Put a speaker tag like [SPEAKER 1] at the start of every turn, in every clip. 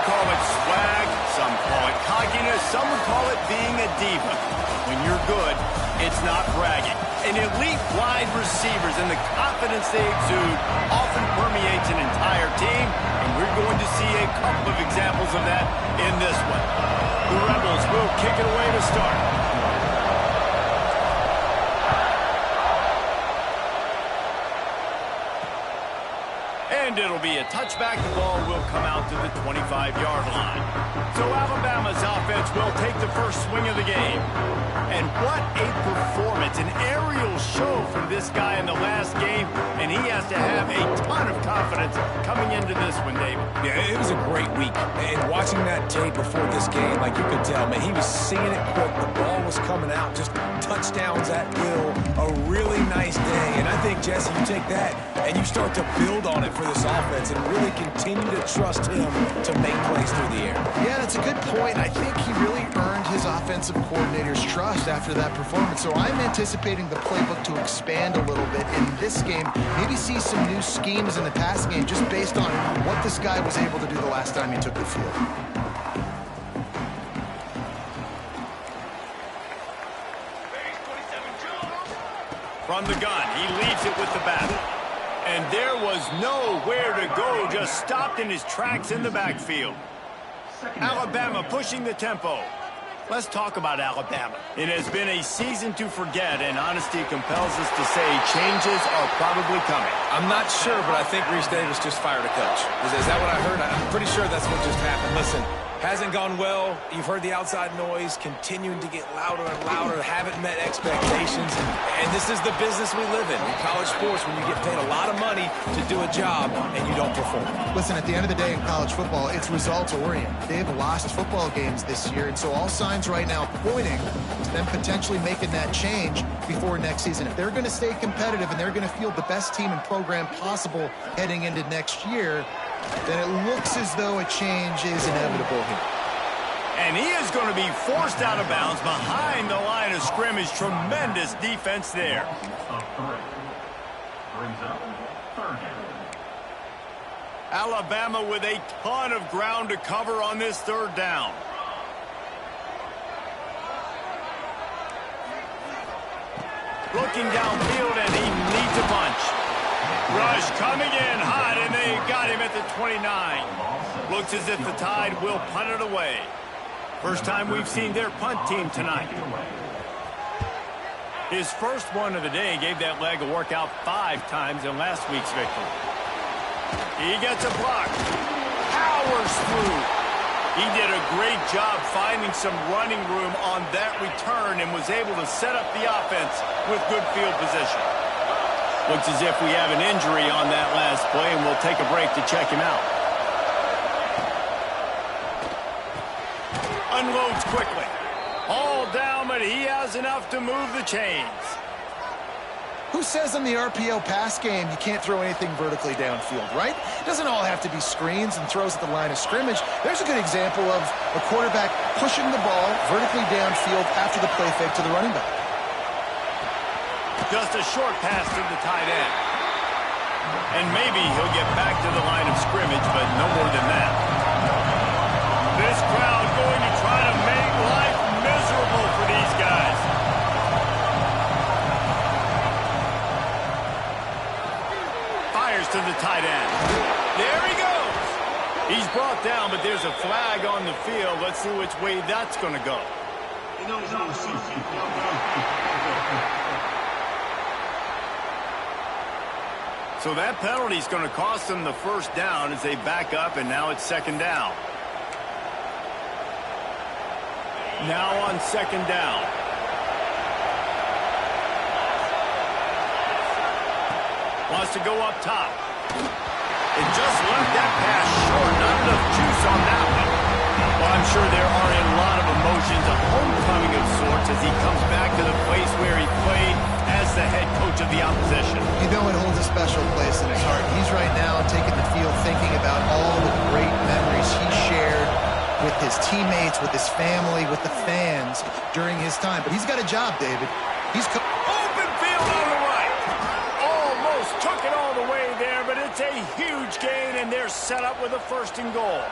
[SPEAKER 1] call it swag, some call it cockiness, some would call it being a diva. When you're good, it's not bragging. An elite wide receivers and the confidence they exude often permeates an entire team, and we're going to see a couple of examples of that in this one. The Rebels will kick it away to start. And it'll be a touchback. The ball will come out to the 25-yard line. So Alabama's offense will take the first swing of the game. And what a performance, an aerial show from this guy in the last game, and he has to have a ton of confidence coming into this one, David.
[SPEAKER 2] Yeah, it was a great week. And watching that tape before this game, like you could tell, man, he was seeing it quick. The ball was coming out, just touchdowns at will. A really nice day. And I think, Jesse, you take that and you start to build on it for this offense and really continue to trust him to make plays through the air.
[SPEAKER 3] Yeah, that's a good point. I think he really earned his offensive coordinator's trust after that performance. So I'm anticipating the playbook to expand a little bit in this game. Maybe see some new schemes in the passing game just based on what this guy was able to do the last time he took the field.
[SPEAKER 1] From the gun, he leads it with the bat. And there was nowhere to go, just stopped in his tracks in the backfield. Alabama pushing the tempo. Let's talk about Alabama. It has been a season to forget, and honesty compels us to say changes are probably coming.
[SPEAKER 2] I'm not sure, but I think Reese Davis just fired a coach. Is that what I heard? I'm pretty sure that's what just happened. Listen, hasn't gone well. You've heard the outside noise continuing to get louder and louder. Haven't met expectations. And this is the business we live in college sports, when you get paid a lot of money to do a job and you don't perform.
[SPEAKER 3] Listen, at the end of the day in college football, it's results-oriented. They've lost football games this year, and so all signs right now pointing to them potentially making that change before next season. If they're going to stay competitive and they're going to field the best team and program possible heading into next year, then it looks as though a change is inevitable here.
[SPEAKER 1] And he is going to be forced out of bounds behind the line of scrimmage. Tremendous defense there. Alabama with a ton of ground to cover on this third down. Looking downfield, and he needs a bunch. Rush coming in hot, and they got him at the 29. Looks as if the Tide will punt it away. First time we've seen their punt team tonight. His first one of the day gave that leg a workout 5 times in last week's victory. He gets a block. Powers through. He did a great job finding some running room on that return and was able to set up the offense with good field position. Looks as if we have an injury on that last play, and we'll take a break to check him out. Unloads quickly. All down, but he has enough to move the chains.
[SPEAKER 3] Who says in the RPO pass game you can't throw anything vertically downfield, right? It doesn't all have to be screens and throws at the line of scrimmage. There's a good example of a quarterback pushing the ball vertically downfield after the play fake to the running back.
[SPEAKER 1] Just a short pass to the tight end. And maybe he'll get back to the line of scrimmage, but no more than that. This crowd going to try to make life miserable for these guys. Fires to the tight end. There he goes. He's brought down, but there's a flag on the field. Let's see which way that's going to go. So that penalty is going to cost them the first down as they back up, and now it's second down. Now on second down. Wants to go up top. It just left that pass short. Not enough juice on that one. Well, I'm sure there are a lot of emotions, a homecoming of sorts, as he comes back to the place where he played as the head coach of the opposition.
[SPEAKER 3] You know it holds a special place in his heart. He's right now taking the field thinking about all the great memories he shared with his teammates, with his family, with the fans during his time. But he's got a job, David. He's
[SPEAKER 1] open field on the right. Almost took it all the way there, but it's a huge gain, and they're set up with a 1st and goal.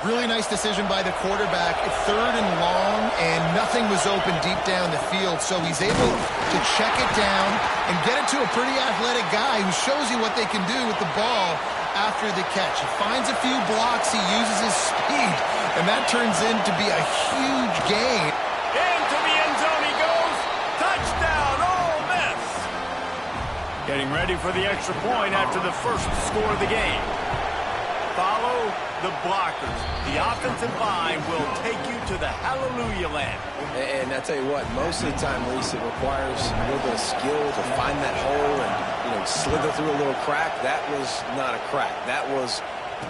[SPEAKER 3] Really nice decision by the quarterback. It's 3rd and long, and nothing was open deep down the field, so he's able to check it down and get it to a pretty athletic guy who shows you what they can do with the ball after the catch. He finds a few blocks, he uses his speed, and that turns into be a huge gain.
[SPEAKER 1] Into the end zone he goes. Touchdown, Ole Miss. Getting ready for the extra point after the first score of the game. Follow the blockers. The offensive line will take you to the hallelujah land.
[SPEAKER 2] And I tell you what, most of the time, Reese, it requires a little bit of skill to find that hole and, slither through a little crack. That was not a crack. That was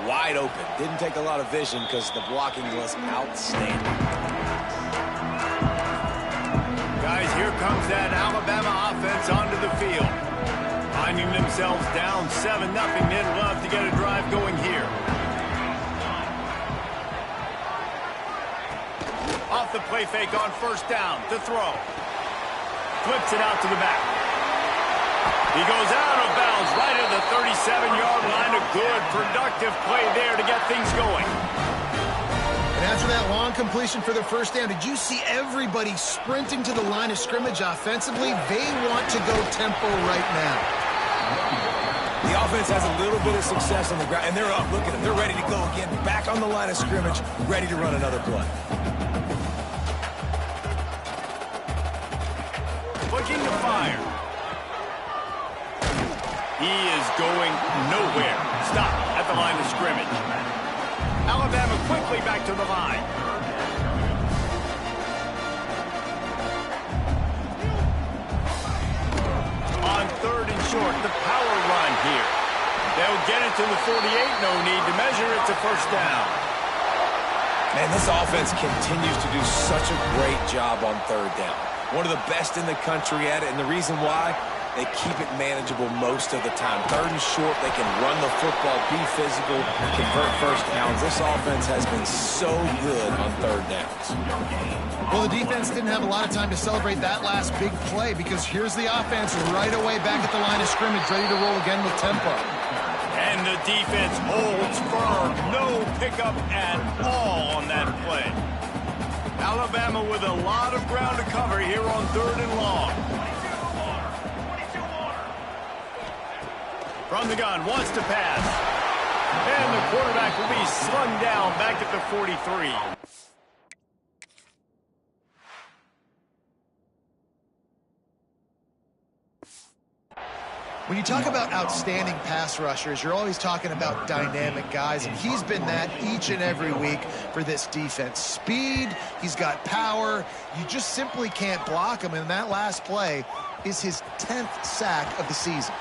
[SPEAKER 2] wide open. Didn't take a lot of vision because the blocking was outstanding.
[SPEAKER 1] Guys, here comes that Alabama offense onto the field. Finding themselves down 7-0, they'd love to get a drive going here. Off the play fake on first down to throw. Flips it out to the back. He goes out of bounds right at the 37-yard line. A good, productive play there to get things going.
[SPEAKER 3] And after that long completion for the first down, did you see everybody sprinting to the line of scrimmage offensively? They want to go tempo right now.
[SPEAKER 2] The offense has a little bit of success on the ground, and they're up. Look at them. They're ready to go again. Back on the line of scrimmage, ready to run another play.
[SPEAKER 1] Looking to fire. He is going nowhere. Stop at the line of scrimmage. Alabama quickly back to the line. On 3rd and short, the power run here. They'll get it to the 48. No need to measure it to first down.
[SPEAKER 2] Man, this offense continues to do such a great job on 3rd down. One of the best in the country at it, and the reason why, they keep it manageable most of the time. 3rd and short, they can run the football, be physical, convert first downs. This offense has been so good on 3rd downs.
[SPEAKER 3] Well, the defense didn't have a lot of time to celebrate that last big play because here's the offense right away back at the line of scrimmage, ready to roll again with tempo.
[SPEAKER 1] And the defense holds firm. No pickup at all on that play. Alabama with a lot of ground to cover here on 3rd and long. From the gun, wants to pass. And the quarterback will be slung down back at the 43.
[SPEAKER 3] When you talk about outstanding pass rushers, you're always talking about dynamic guys, and he's been that each and every week for this defense. Speed, he's got power. You just simply can't block him, and that last play is his 10th sack of the season.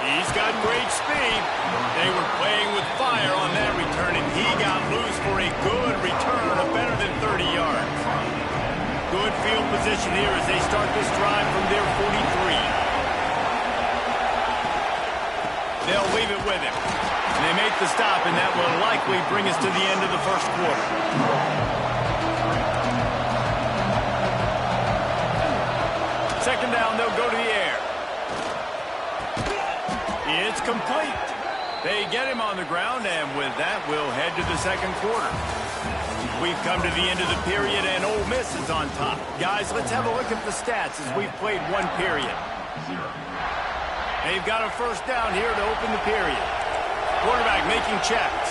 [SPEAKER 1] He's got great speed. They were playing with fire on that return, and he got loose for a good return of better than 30 yards. Good field position here as they start this drive from their 43. They'll leave it with him. And they make the stop, and that will likely bring us to the end of the first quarter. Second down, they'll go to the air. It's complete. They get him on the ground, and with that, we'll head to the second quarter. We've come to the end of the period, and Ole Miss is on top. Guys, let's have a look at the stats as we've played one period. They've got a first down here to open the period. Quarterback making checks.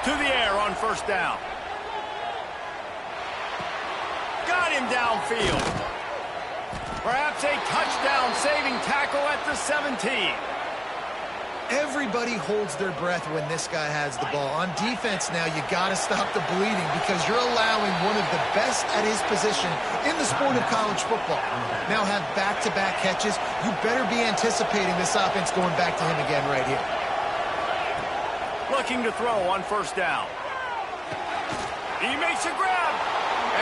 [SPEAKER 1] To the air on first down. Got him downfield. Perhaps a touchdown-saving tackle at the 17.
[SPEAKER 3] Everybody holds their breath when this guy has the ball. On defense now, you got to stop the bleeding because you're allowing one of the best at his position in the sport of college football. Now have back-to-back catches. You better be anticipating this offense going back to him again right here.
[SPEAKER 1] Looking to throw on first down. He makes a grab,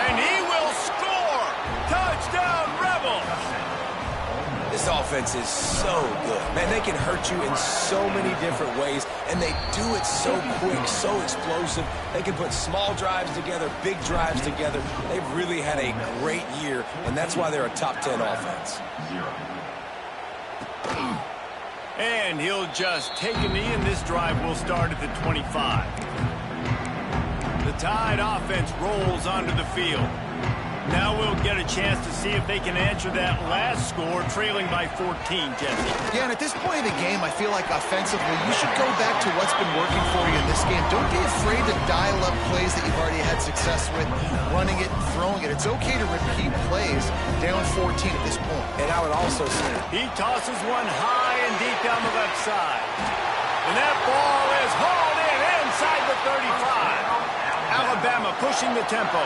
[SPEAKER 1] and he will score. Touchdown, Rebels.
[SPEAKER 2] This offense is so good. Man, they can hurt you in so many different ways, and they do it so quick, so explosive. They can put small drives together, big drives together. They've really had a great year, and that's why they're a top 10 offense.
[SPEAKER 1] And he'll just take a knee, and this drive will start at the 25. The Tide offense rolls onto the field. Now we'll get a chance to see if they can answer that last score, trailing by 14, Jesse.
[SPEAKER 3] Yeah, and at this point of the game, I feel like offensively, you should go back to what's been working for you in this game. Don't be afraid to dial up plays that you've already had success with, running it and throwing it. It's okay to repeat plays down 14 at this point.
[SPEAKER 2] And I would also say,
[SPEAKER 1] he tosses one high and deep down the left side. And that ball is hauled in inside the 35. Alabama pushing the tempo.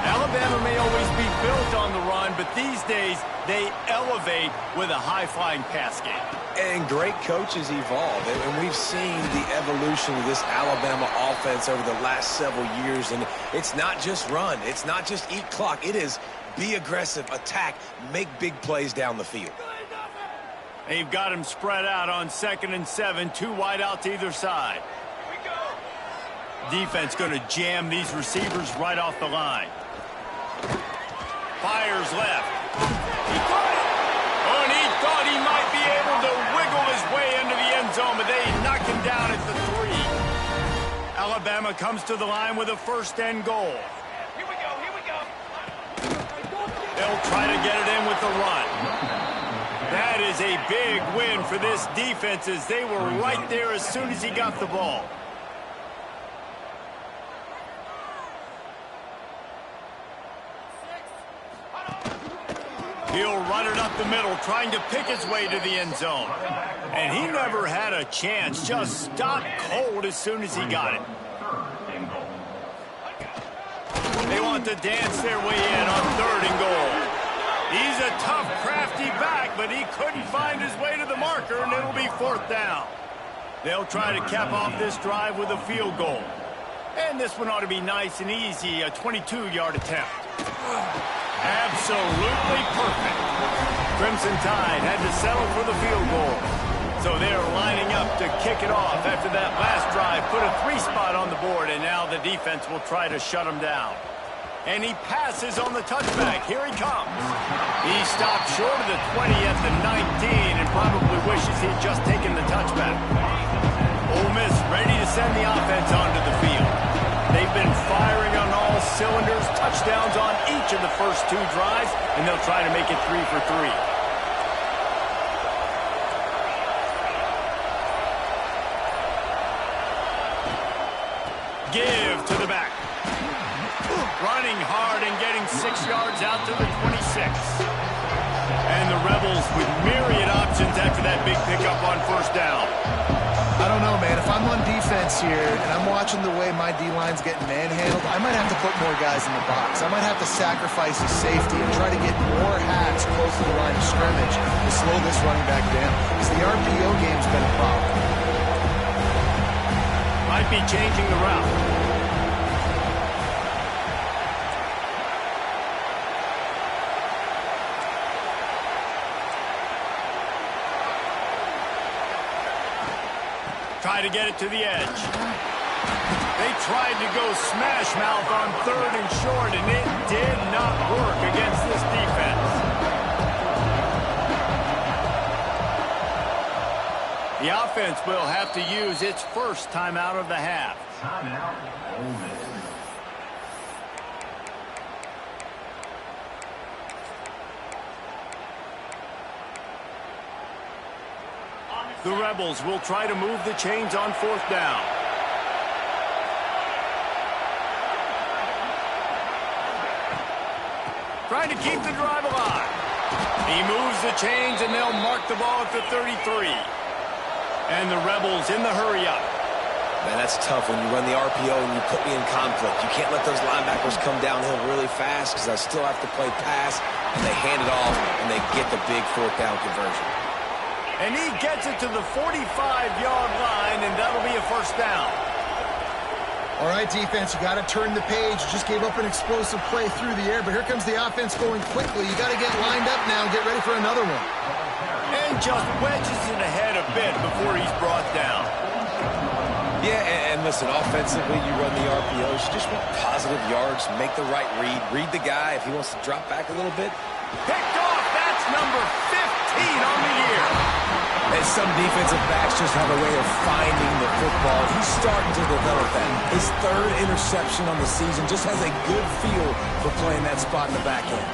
[SPEAKER 1] Alabama may always be built on the run, but these days they elevate with a high-flying pass game.
[SPEAKER 2] And great coaches evolve, and we've seen the evolution of this Alabama offense over the last several years, and it's not just run, it's not just eat clock, it is be aggressive, attack, make big plays down the field.
[SPEAKER 1] They've got him spread out on 2nd and 7, 2 wide out to either side. Defense going to jam these receivers right off the line. Fires left. He caught it. Oh, and he thought he might be able to wiggle his way into the end zone, but they knock him down at the 3. Alabama comes to the line with a 1st and goal.
[SPEAKER 4] Here we go, here we go.
[SPEAKER 1] They'll try to get it in with the run. That is a big win for this defense, as they were right there as soon as he got the ball. He'll run it up the middle, trying to pick his way to the end zone. And he never had a chance, just stopped cold as soon as he got it. They want to dance their way in on 3rd and goal. He's a tough, crafty back, but he couldn't find his way to the marker, and it'll be 4th down. They'll try to cap off this drive with a field goal. And this one ought to be nice and easy, a 22-yard attempt. Absolutely perfect. Crimson Tide had to settle for the field goal. So they're lining up to kick it off after that last drive. Put a 3 spot on the board, and now the defense will try to shut him down. And he passes on the touchback. Here he comes. He stopped short of the 20 at the 19 and probably wishes he'd just taken the touchback. Ole Miss ready to send the offense onto the field. They've been firing on all cylinders, touchdowns on each of the first 2 drives, and they'll try to make it 3 for 3. Give to the back. Running hard and getting 6 yards out to the 26. And the Rebels with myriad options after that big pickup on 1st down.
[SPEAKER 3] I don't know, man. If I'm on defense here and I'm watching the way my D-line's getting manhandled, I might have to put more guys in the box. I might have to sacrifice his safety and try to get more hats close to the line of scrimmage to slow this running back down. Because the RPO game's been a problem.
[SPEAKER 1] Might be changing the route. Try to get it to the edge. They tried to go smash mouth on 3rd and short, and it did not work against this defense. The offense will have to use its 1st timeout of the half. The Rebels will try to move the chains on 4th down. Trying to keep the drive alive. He moves the chains, and they'll mark the ball at the 33. And the Rebels in the hurry-up.
[SPEAKER 2] Man, that's tough when you run the RPO and you put me in conflict. You can't let those linebackers come downhill really fast because I still have to play pass, and they hand it off, and they get the big 4th down conversion.
[SPEAKER 1] And he gets it to the 45-yard line, and that'll be a 1st down.
[SPEAKER 3] All right, defense, you got to turn the page. You just gave up an explosive play through the air, but here comes the offense going quickly. You got to get lined up now and get ready for another one.
[SPEAKER 1] And just wedges it ahead a bit before he's brought down.
[SPEAKER 2] Yeah, and listen, offensively, you run the RPOs. You just want positive yards, make the right read the guy if he wants to drop back a little bit.
[SPEAKER 1] Picked off, that's number 15 on the year.
[SPEAKER 2] And some defensive backs just have a way of finding the football. He's starting to develop that. His third interception on the season just has a good feel for playing that spot in the back end.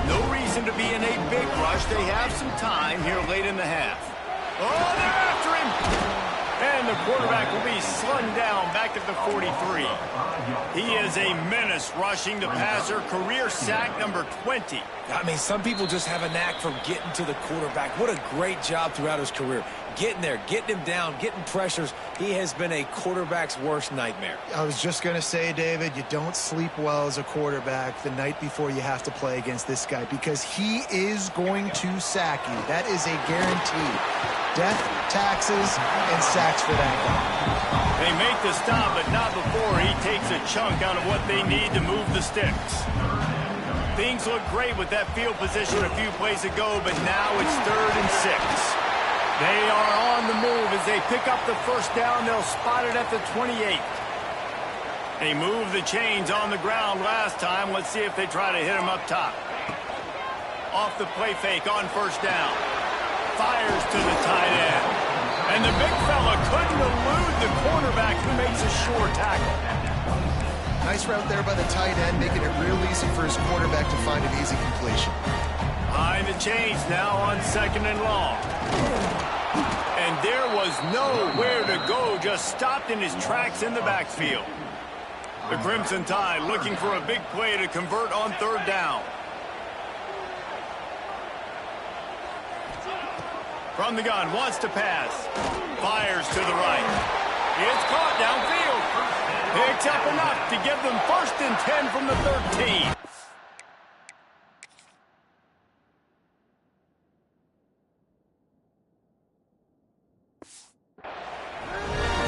[SPEAKER 1] No reason to be in a big rush. They have some time here late in the half. Oh, they're after him! And the quarterback will be slung down back at the 43. He is a menace rushing the passer. Career sack number 20.
[SPEAKER 2] I mean, some people just have a knack for getting to the quarterback. What a great job throughout his career. Getting there, getting him down, getting pressures. He has been a quarterback's worst nightmare.
[SPEAKER 3] I was just going to say, David, you don't sleep well as a quarterback the night before you have to play against this guy because he is going to sack you. That is a guarantee. Death, taxes, and sacks for that guy.
[SPEAKER 1] They make the stop, but not before he takes a chunk out of what they need to move the sticks. Things look great with that field position a few plays ago, but now it's 3rd and 6. They are on the move as they pick up the first down. They'll spot it at the 28. They moved the chains on the ground last time. Let's see if they try to hit him up top. Off the play fake on first down. Fires to the tight end. And the big fella couldn't elude the cornerback who makes a sure tackle.
[SPEAKER 3] Nice route there by the tight end, making it real easy for his quarterback to find an easy completion.
[SPEAKER 1] Behind the chains now on 2nd and long. And there was nowhere to go, just stopped in his tracks in the backfield. The Crimson Tide looking for a big play to convert on 3rd down. From the gun, wants to pass. Fires to the right. It's caught downfield. Picks up enough to give them 1st and 10 from the 13.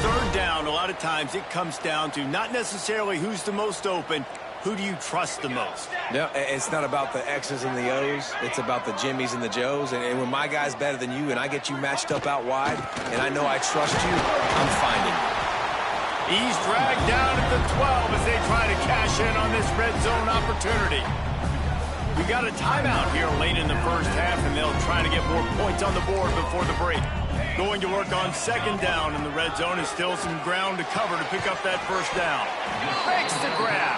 [SPEAKER 1] Third down, a lot of times it comes down to not necessarily who's the most open, who do you trust the most?
[SPEAKER 2] No, it's not about the X's and the O's. It's about the Jimmies and the Joes. And when my guy's better than you and I get you matched up out wide and I know I trust you, I'm finding you.
[SPEAKER 1] He's dragged down at the 12 as they try to cash in on this red zone opportunity. We got a timeout here late in the first half, and they'll try to get more points on the board before the break. Going to work on 2nd down in the red zone, and still some ground to cover to pick up that first down. Fakes the grab.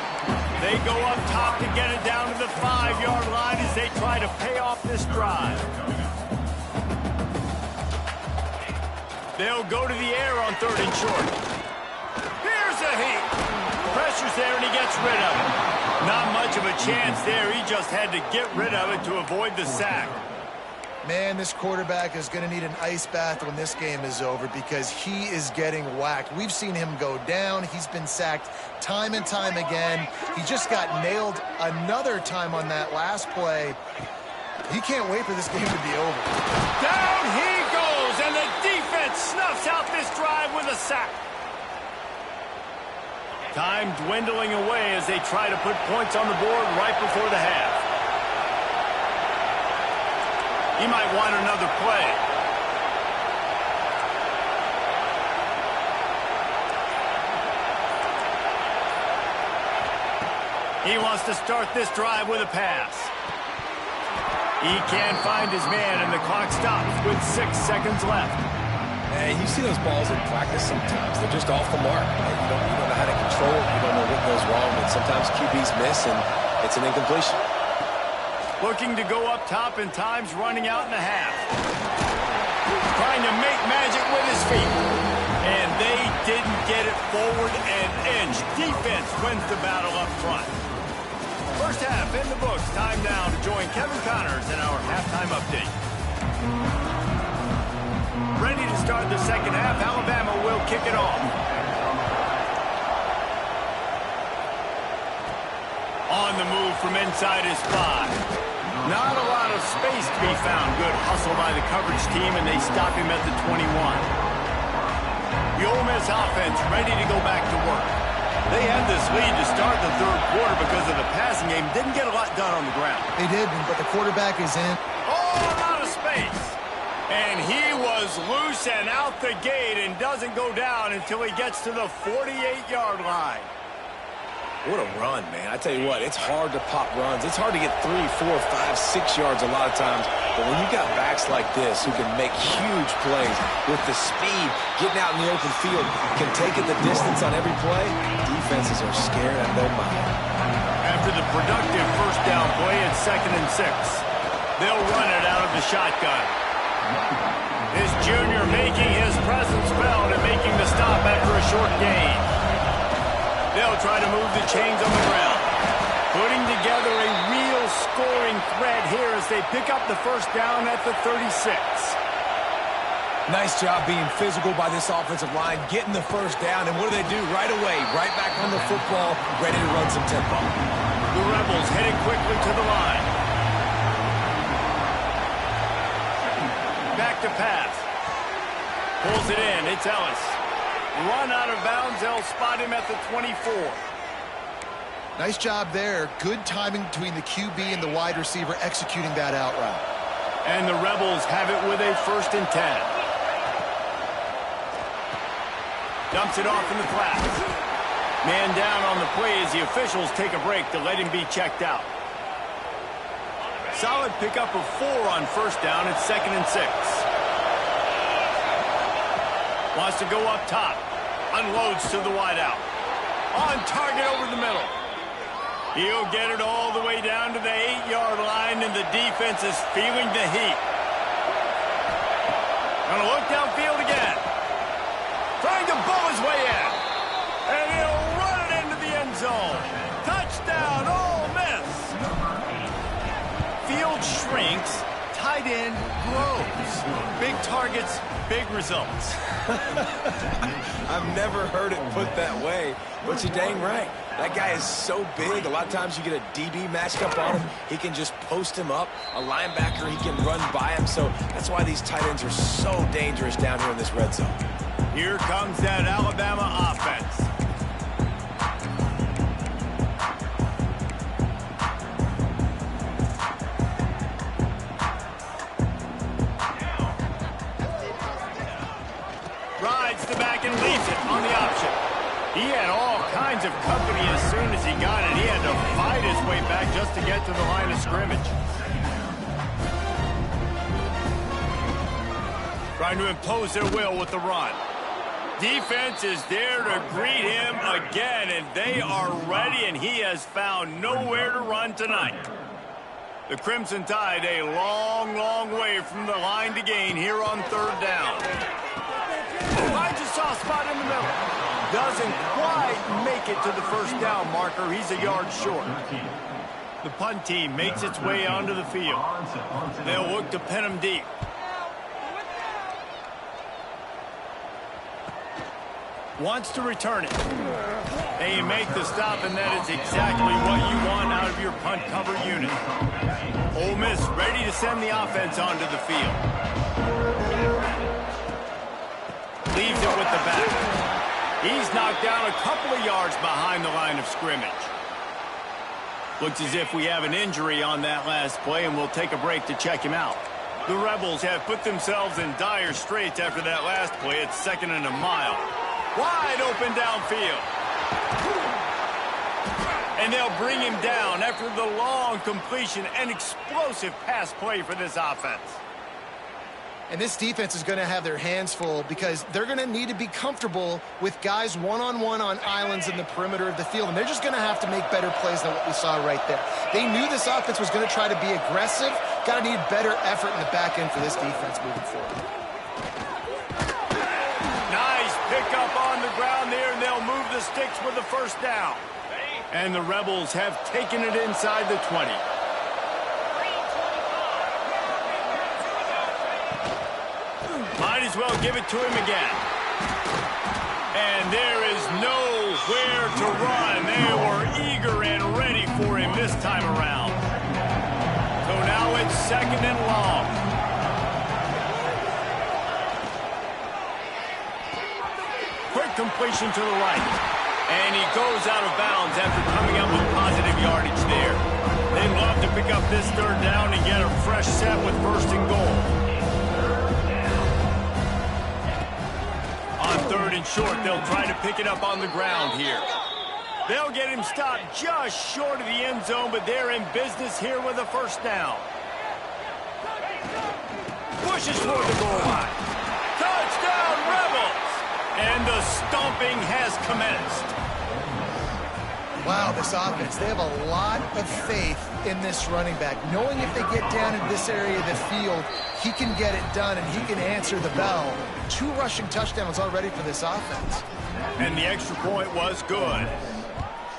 [SPEAKER 1] They go up top to get it down to the 5-yard line as they try to pay off this drive. They'll go to the air on 3rd and short. Here's a heat. Pressure's there and he gets rid of it. Not much of a chance there. He just had to get rid of it to avoid the sack.
[SPEAKER 3] Man, this quarterback is going to need an ice bath when this game is over because he is getting whacked. We've seen him go down. He's been sacked time and time again. He just got nailed another time on that last play. He can't wait for this game to be over.
[SPEAKER 1] Down he goes, and the defense snuffs out this drive with a sack. Time dwindling away as they try to put points on the board right before the half. He might want another play. He wants to start this drive with a pass. He can't find his man, and the clock stops with 6 seconds left.
[SPEAKER 2] Hey, you see those balls in practice sometimes. They're just off the mark. You don't know how to control it. You don't know what goes wrong, but sometimes QBs miss, and it's an incompletion.
[SPEAKER 1] Looking to go up top, and time's running out in the half. Trying to make magic with his feet. And they didn't get it forward an inch. Defense wins the battle up front. First half in the books. Time now to join Kevin Connors in our halftime update. Ready to start the second half. Alabama will kick it off. On the move from inside his 5. Not a lot of space to be found. Good hustle by the coverage team, and they stop him at the 21. The Ole Miss offense ready to go back to work. They had this lead to start the third quarter because of the passing game. Didn't get a lot done on the ground.
[SPEAKER 3] They didn't, but the quarterback is in.
[SPEAKER 1] Oh, a lot of space. And he was loose and out the gate and doesn't go down until he gets to the 48-yard line.
[SPEAKER 2] What a run, man. I tell you what, it's hard to pop runs. It's hard to get 3, 4, 5, 6 yards a lot of times. But when you got backs like this who can make huge plays with the speed, getting out in the open field, can take it the distance on every play, defenses are scared out of their mind.
[SPEAKER 1] After the productive first down play at 2nd and 6, they'll run it out of the shotgun. This junior making his presence felt and making the stop after a short gain. They'll try to move the chains on the ground, putting together a real scoring threat here as they pick up the first down at the 36.
[SPEAKER 2] Nice job being physical by this offensive line, getting the first down, and what do they do right away? Right back on the football, ready to run some tempo.
[SPEAKER 1] The Rebels heading quickly to the line. Back to pass. Pulls it in. It's Ellis. Run out of bounds. They'll spot him at the 24.
[SPEAKER 3] Nice job there. Good timing between the QB and the wide receiver executing that out route.
[SPEAKER 1] And the Rebels have it with a 1st and 10. Dumps it off in the flats. Man down on the play as the officials take a break to let him be checked out. Solid pickup of 4 on 1st down at 2nd and 6. Wants to go up top. Unloads to the wideout. On target over the middle. He'll get it all the way down to the 8-yard line, and the defense is feeling the heat. Gonna look downfield again. Trying to bowl his way in. And he'll run it into the end zone. Touchdown, Ole Miss. Field shrinks. Tight end grows. Big targets, big results.
[SPEAKER 2] I've never heard it put that way, but you're dang right. That guy is so big. A lot of times you get a DB matched up on him. He can just post him up. A linebacker, he can run by him. So that's why these tight ends are so dangerous down here in this red zone.
[SPEAKER 1] Here comes that Alabama offense. Rides the back and leaves it on the option. He had all kinds of company as soon as he got it. He had to fight his way back just to get to the line of scrimmage. Trying to impose their will with the run. Defense is there to greet him again, and they are ready, and he has found nowhere to run tonight. The Crimson Tide a long, long way from the line to gain here on 3rd down. Finds a soft spot in the middle. Doesn't quite make it to the first down marker. He's a yard short. The punt team makes its way onto the field. They'll look to pin him deep. Wants to return it. They make the stop, and that is exactly what you want out of your punt cover unit. Ole Miss ready to send the offense onto the field. Leaves it with the back. He's knocked down a couple of yards behind the line of scrimmage. Looks as if we have an injury on that last play, and we'll take a break to check him out. The Rebels have put themselves in dire straits after that last play. It's 2nd and a mile. Wide open downfield. And they'll bring him down after the long completion and explosive pass play for this offense.
[SPEAKER 3] And this defense is going to have their hands full because they're going to need to be comfortable with guys one-on-one on islands in the perimeter of the field. And they're just going to have to make better plays than what we saw right there. They knew this offense was going to try to be aggressive. Got to need better effort in the back end for this defense moving forward.
[SPEAKER 1] Nice pickup on the ground there, and they'll move the sticks with the first down. And the Rebels have taken it inside the 20. Might as well give it to him again. And there is nowhere to run. They were eager and ready for him this time around. So now it's 2nd and long. Quick completion to the right. And he goes out of bounds after coming up with positive yardage there. They'd love to pick up this 3rd down and get a fresh set with 1st and goal. On 3rd and short, they'll try to pick it up on the ground here. They'll get him stopped just short of the end zone, but they're in business here with a first down. Pushes toward the goal line. Touchdown, Rebels! And the stomping has commenced.
[SPEAKER 3] Wow, this offense, they have a lot of faith in this running back, knowing if they get down in this area of the field, he can get it done and he can answer the bell. 2 rushing touchdowns already for this offense.
[SPEAKER 1] And the extra point was good.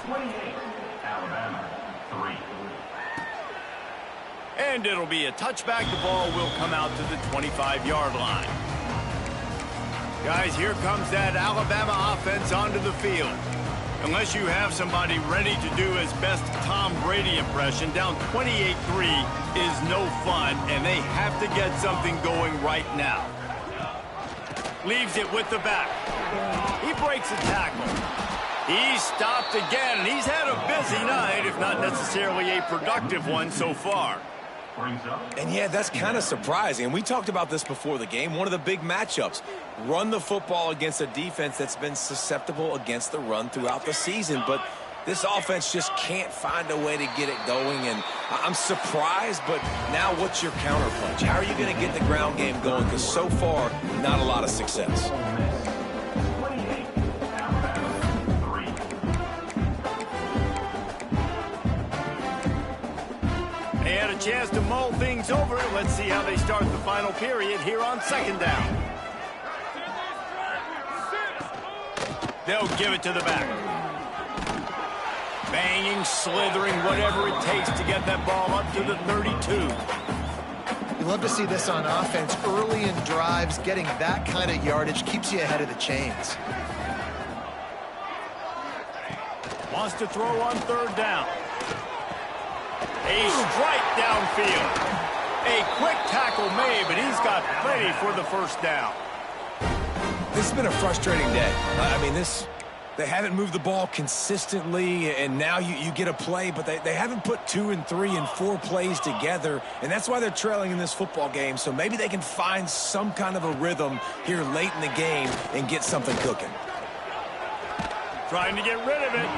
[SPEAKER 5] 28, Alabama, 3.
[SPEAKER 1] And it'll be a touchback. The ball will come out to the 25-yard line. Guys, here comes that Alabama offense onto the field. Unless you have somebody ready to do his best Tom Brady impression, down 28-3 is no fun, and they have to get something going right now. Leaves it with the back. He breaks a tackle. He's stopped again, and he's had a busy night, if not necessarily a productive one so far.
[SPEAKER 2] And yeah, that's kind of surprising. And we talked about this before the game. One of the big matchups. Run the football against a defense that's been susceptible against the run throughout the season. But this offense just can't find a way to get it going. And I'm surprised, but now what's your counterpunch? How are you going to get the ground game going? Because so far, not a lot of success.
[SPEAKER 1] They had a chance to mull things over. Let's see how they start the final period here on second down. They'll give it to the back. Banging, slithering, whatever it takes to get that ball up to the 32.
[SPEAKER 3] You love to see this on offense. Early in drives, getting that kind of yardage keeps you ahead of the chains.
[SPEAKER 1] Wants to throw on third down. A strike downfield. A quick tackle made, but he's got plenty for the first down.
[SPEAKER 2] This has been a frustrating day. I mean, they haven't moved the ball consistently, and now you get a play, but they haven't put 2 and 3 and 4 plays together, and that's why they're trailing in this football game. So maybe they can find some kind of a rhythm here late in the game and get something cooking.
[SPEAKER 1] Trying to get rid of it.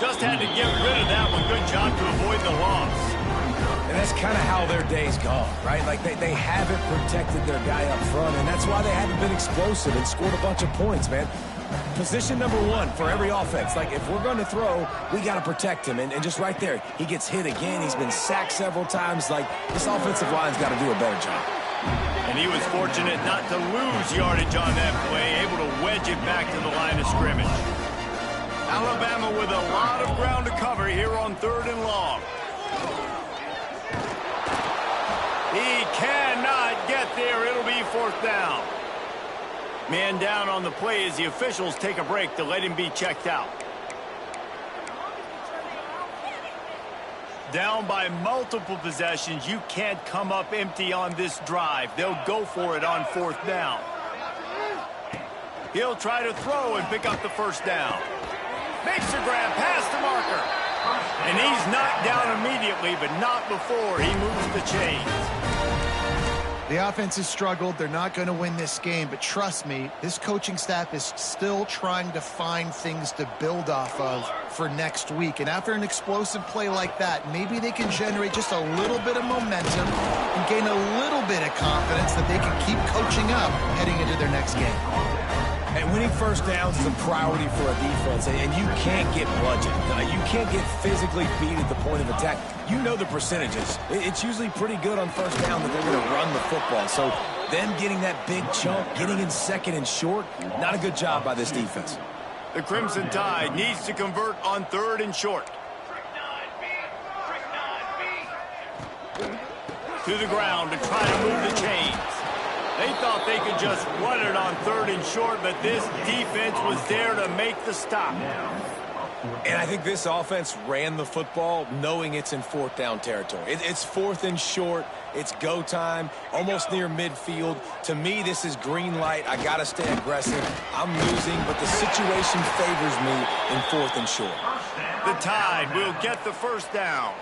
[SPEAKER 1] Just had to get rid of that one. Good job to avoid the loss.
[SPEAKER 2] And that's kind of how their day's gone, right? Like they haven't protected their guy up front, and that's why they haven't been explosive and scored a bunch of points, man. Position number 1 for every offense. Like, if we're going to throw, we got to protect him. And just right there, he gets hit again. He's been sacked several times. Like, this offensive line's got to do a better job.
[SPEAKER 1] And he was fortunate not to lose yardage on that play, able to wedge it back to the line of scrimmage. Alabama with a lot of ground to cover here on 3rd and long. He cannot get there. It'll be 4th down. Man down on the play as the officials take a break to let him be checked out. Down by multiple possessions. You can't come up empty on this drive. They'll go for it on 4th down. He'll try to throw and pick up the first down. Makes the grab past the marker. And he's knocked down immediately, but not before he moves the chains.
[SPEAKER 3] The offense has struggled. They're not going to win this game, but trust me, this coaching staff is still trying to find things to build off of for next week. And after an explosive play like that, maybe they can generate just a little bit of momentum and gain a little bit of confidence that they can keep coaching up heading into their next game.
[SPEAKER 2] And winning first downs is a priority for a defense, and you can't get bludgeoned. You can't get physically beat at the point of attack. You know the percentages. It's usually pretty good on first down that they're going to run the football. So them getting that big chunk, getting in 2nd and short, not a good job by this defense.
[SPEAKER 1] The Crimson Tide needs to convert on 3rd and short. To the ground to try to move the chains. They thought they could just run it on 3rd and short, but this defense was there to make the stop.
[SPEAKER 2] And I think this offense ran the football knowing it's in 4th down territory. It's 4th and short. It's go time, almost near midfield. To me, this is green light. I got to stay aggressive. I'm losing, but the situation favors me in 4th and short.
[SPEAKER 1] The Tide will get the first down.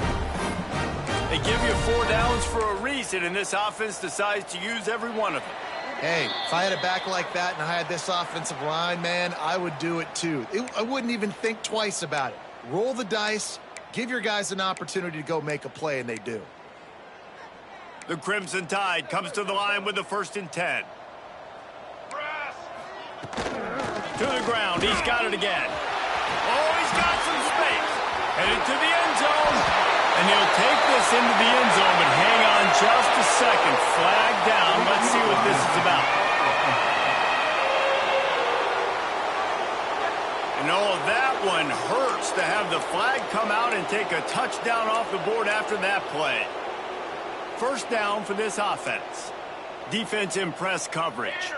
[SPEAKER 1] They give you 4 downs for a reason, and this offense decides to use every one of them.
[SPEAKER 3] Hey, if I had a back like that and I had this offensive line, man, I would do it too. I wouldn't even think twice about it. Roll the dice. Give your guys an opportunity to go make a play, and they do.
[SPEAKER 1] The Crimson Tide comes to the line with the 1st and 10. To the ground. He's got it again. Oh, he's got some space. Headed to the end zone. And he'll take this into the end zone, but hang on just a second. Flag down. Let's see what this is about. And oh, that one hurts to have the flag come out and take a touchdown off the board after that play. 1st down for this offense. Defense in press coverage.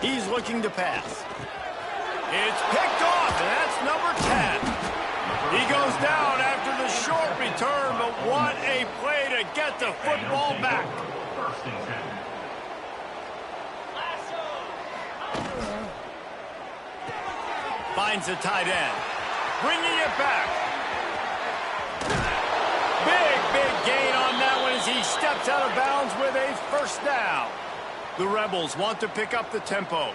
[SPEAKER 1] He's looking to pass. It's picked off, and that's number 10. He goes down after the short return, but what a play to get the football back.
[SPEAKER 5] 1st and 10.
[SPEAKER 1] Finds the tight end. Bringing it back. Big gain on that one as he steps out of bounds with a 1st down. The Rebels want to pick up the tempo.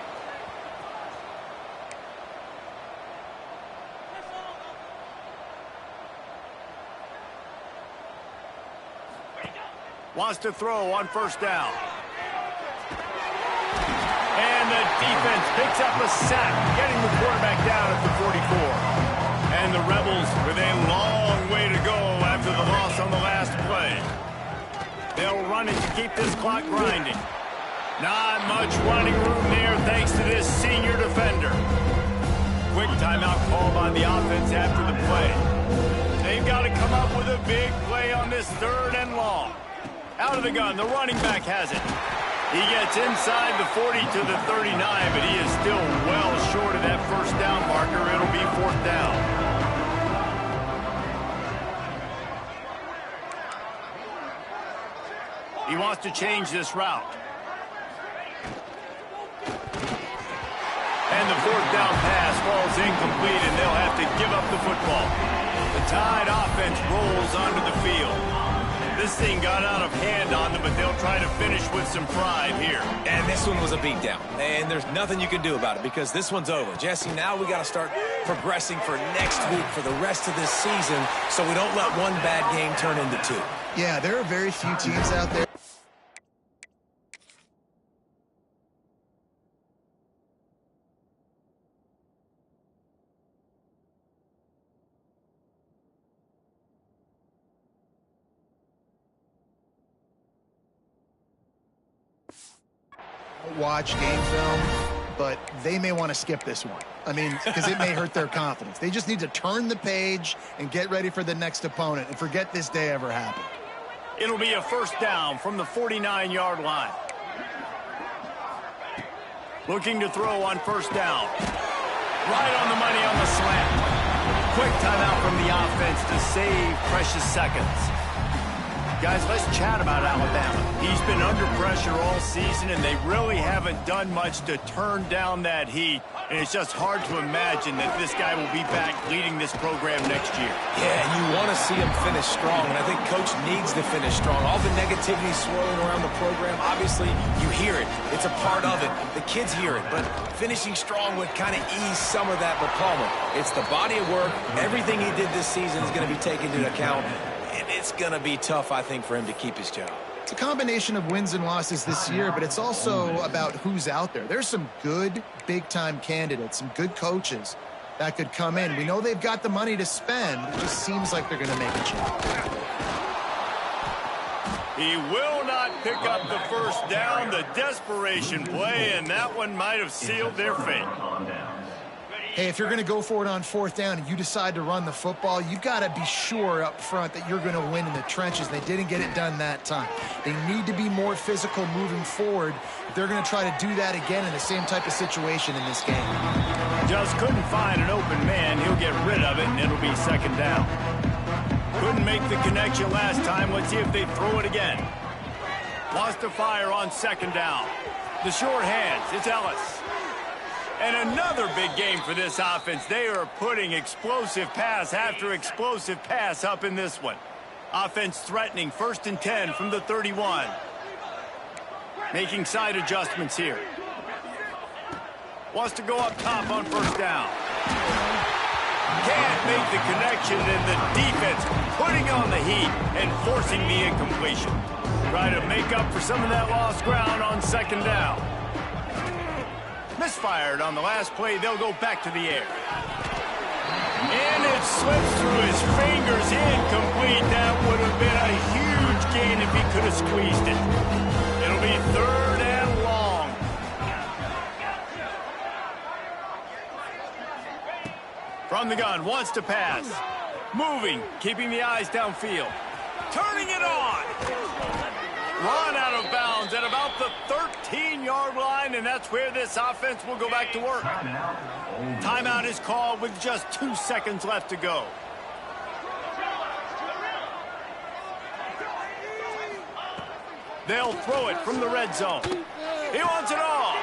[SPEAKER 1] Wants to throw on 1st down. And the defense picks up a sack, getting the quarterback down at the 44. And the Rebels with a long way to go after the loss on the last play. They'll run it to keep this clock grinding. Not much running room there thanks to this senior defender. Quick timeout call by the offense after the play. They've got to come up with a big play on this 3rd and long. Out of the gun, the running back has it. He gets inside the 40 to the 39, but he is still well short of that 1st down marker. It'll be 4th down. He wants to change this route. And the 4th down pass falls incomplete, and they'll have to give up the football. The Tide offense rolls onto the field. This thing got out of hand on them, but they'll try to finish with some pride here.
[SPEAKER 2] And this one was a beatdown. And there's nothing you can do about it because this one's over. Jesse, now we got to start progressing for next week for the rest of this season so we don't let one bad game turn into 2.
[SPEAKER 3] Yeah, there are very few teams out there. Watch game film, but they may want to skip this one. I mean, because it may hurt their confidence. They just need to turn the page and get ready for the next opponent and forget this day ever happened.
[SPEAKER 1] It'll be a 1st down from the 49-yard line. Looking to throw on 1st down. Right on the money on the slant. Quick timeout from the offense to save precious seconds. Guys, let's chat about Alabama. He's been under pressure all season, and they really haven't done much to turn down that heat. And it's just hard to imagine that this guy will be back leading this program next year.
[SPEAKER 2] Yeah, you want to see him finish strong, and I think Coach needs to finish strong. All the negativity swirling around the program, obviously, you hear it. It's a part of it. The kids hear it, but finishing strong would kind of ease some of that. But Palmer, it's the body of work. Everything he did this season is going to be taken into account. And it's going to be tough, I think, for him to keep his job.
[SPEAKER 3] It's a combination of wins and losses this year, but it's also about who's out there. There's some good big-time candidates, some good coaches that could come in. We know they've got the money to spend. It just seems like they're going to make a change.
[SPEAKER 1] He will not pick up the 1st down, the desperation play, and that one might have sealed their fate.
[SPEAKER 3] Hey, if you're going to go for it on 4th down and you decide to run the football, you've got to be sure up front that you're going to win in the trenches. They didn't get it done that time. They need to be more physical moving forward if they're going to try to do that again in the same type of situation in this game.
[SPEAKER 1] Just couldn't find an open man. He'll get rid of it, and it'll be 2nd down. Couldn't make the connection last time. Let's see if they throw it again. Wants to fire on 2nd down. The short hands. It's Ellis. And another big game for this offense. They are putting explosive pass after explosive pass up in this one. Offense threatening 1st and 10 from the 31. Making side adjustments here. Wants to go up top on first down. Can't make the connection, and the defense putting on the heat and forcing the incompletion. Try to make up for some of that lost ground on second down. Misfired on the last play. They'll go back to the air. And it slips through his fingers. Incomplete. That would have been a huge gain if he could have squeezed it. It'll be third and long. From the gun, wants to pass. Moving, keeping the eyes downfield. Turning it on. Run out of bounds at about the 13-yard line, and that's where this offense will go back to work. Timeout is called with just 2 seconds left to go. They'll throw it from the red zone. He wants it all.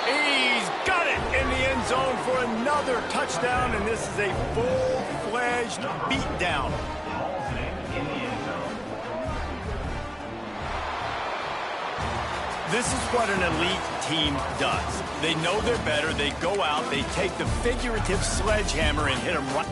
[SPEAKER 1] He's got it in the end zone for another touchdown, and this is a full-fledged beatdown. This is what an elite team does. They know they're better. They go out. They take the figurative sledgehammer and hit them right.